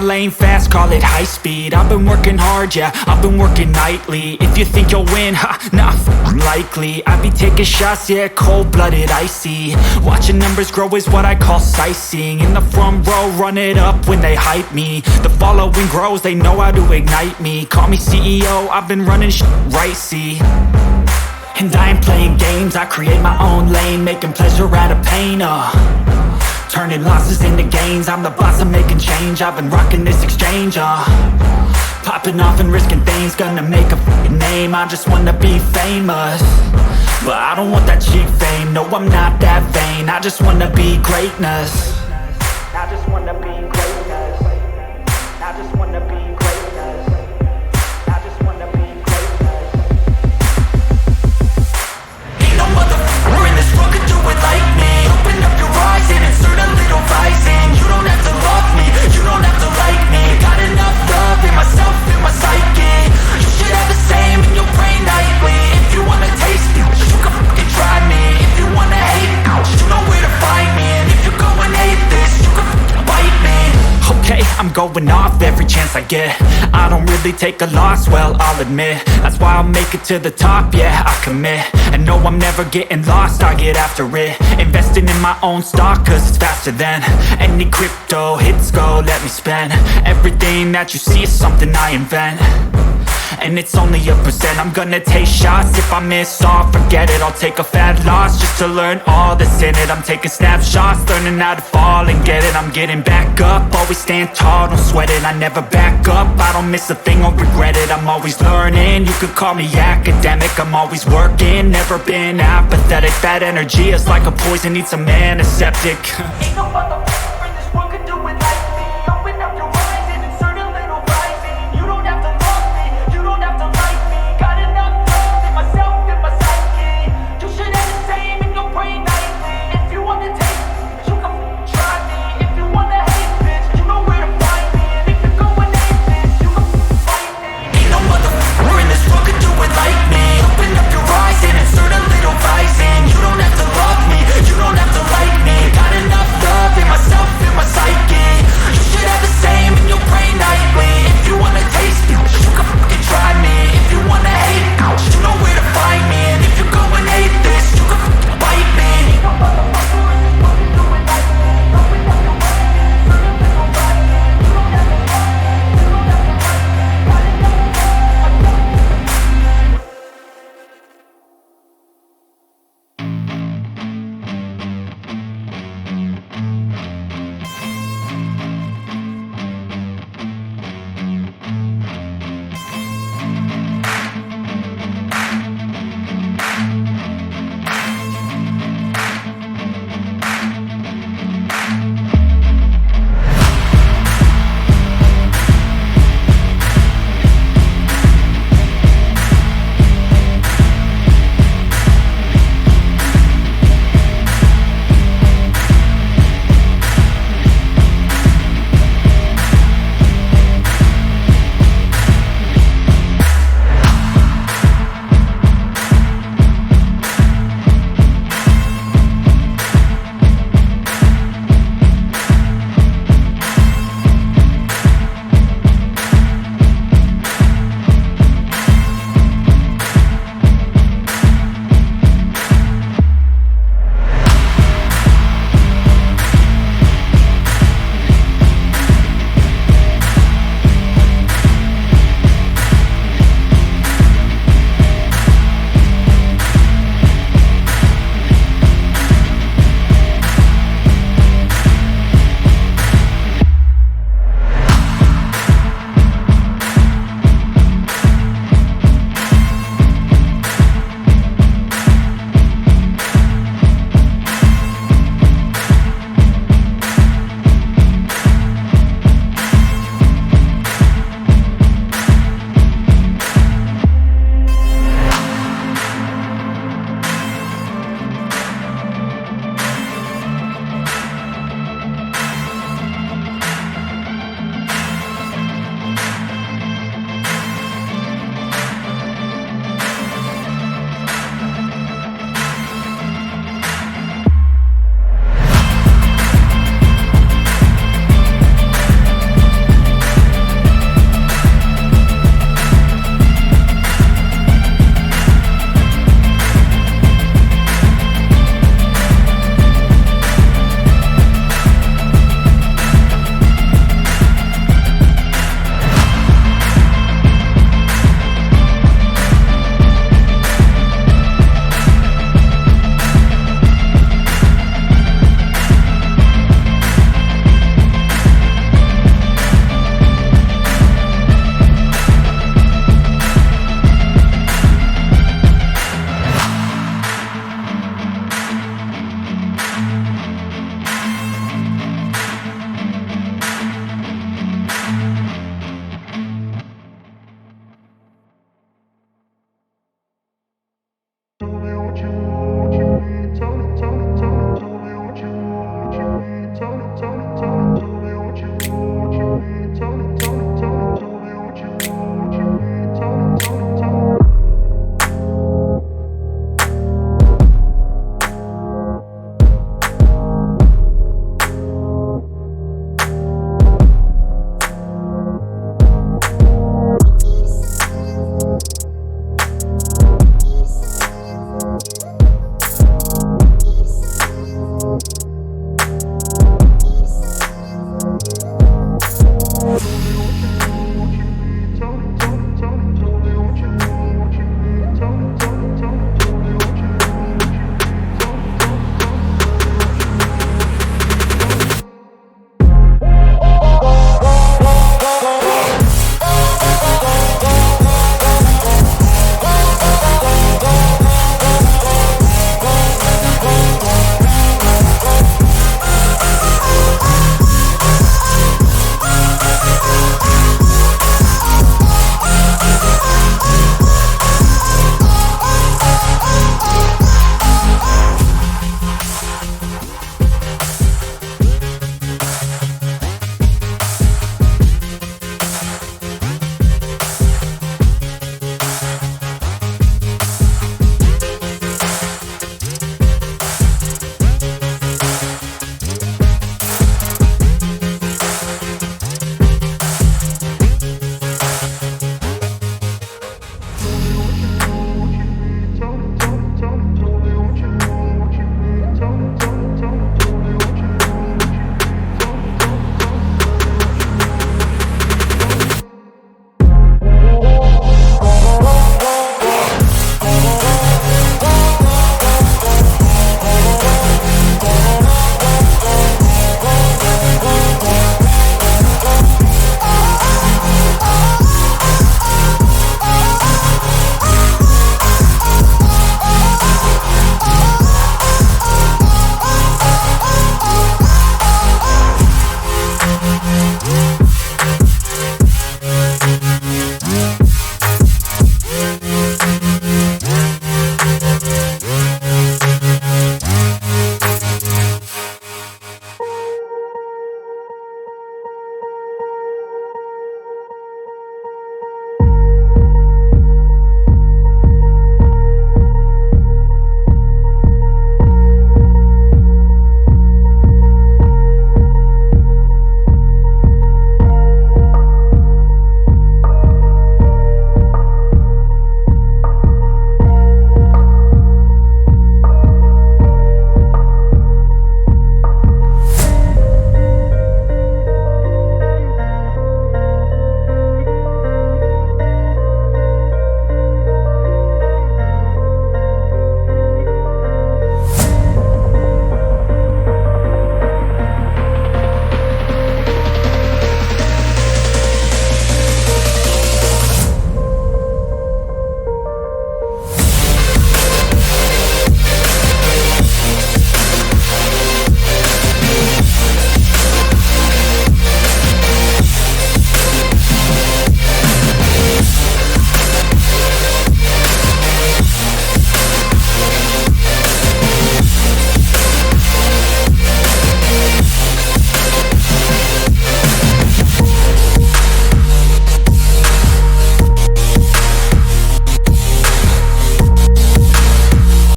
lane fast, call it high speed. I've been working hard, yeah, I've been working nightly. If you think you'll win, nah, likely. I be taking shots, yeah, cold-blooded, icy. Watching numbers grow is what I call sightseeing. In the front row, run it up when they hype me. The following grows, they know how to ignite me. Call me CEO, I've been running right, see. And I ain't playing games, I create my own lane, making pleasure out of pain, turning losses into gains. I'm the boss, I'm making change. I've been rocking this exchange, popping off and risking things. Gonna make a f***ing name. I just wanna be famous, but I don't want that cheap fame. No, I'm not that vain. I just wanna be greatness. I just wanna be greatness. I just wanna be greatness. I just wanna be greatness. Ain't no motherfucker in this world could do it like me. Open up your eyes and insert a little vice in. You don't have to love me, you don't have to like me. Got enough love in myself, in my psyche. You should have the same in your brain nightly. If you wanna taste me, you can fucking try me. If you wanna hate me, you know where to find me. And if you go and hate this, you can fucking bite me. Okay, I'm going off every chance I get. I don't really take a loss, well, I'll admit. That's why I'll make it to the top, yeah, I commit. And no, I'm never getting lost, I get after it. Investing in my own stock, cause it's faster than any crypto hits go, let me spend. Everything that you see is something I invent, and it's only a percent. I'm gonna take shots, if I miss all, forget it. I'll take a fat loss just to learn all that's in it. I'm taking snapshots, learning how to fall and get it. I'm getting back up, always stand tall, don't sweat it. I never back up, I don't miss a thing or regret it. I'm always learning, you could call me academic. I'm always working, never been apathetic. That energy is like a poison, needs a antiseptic.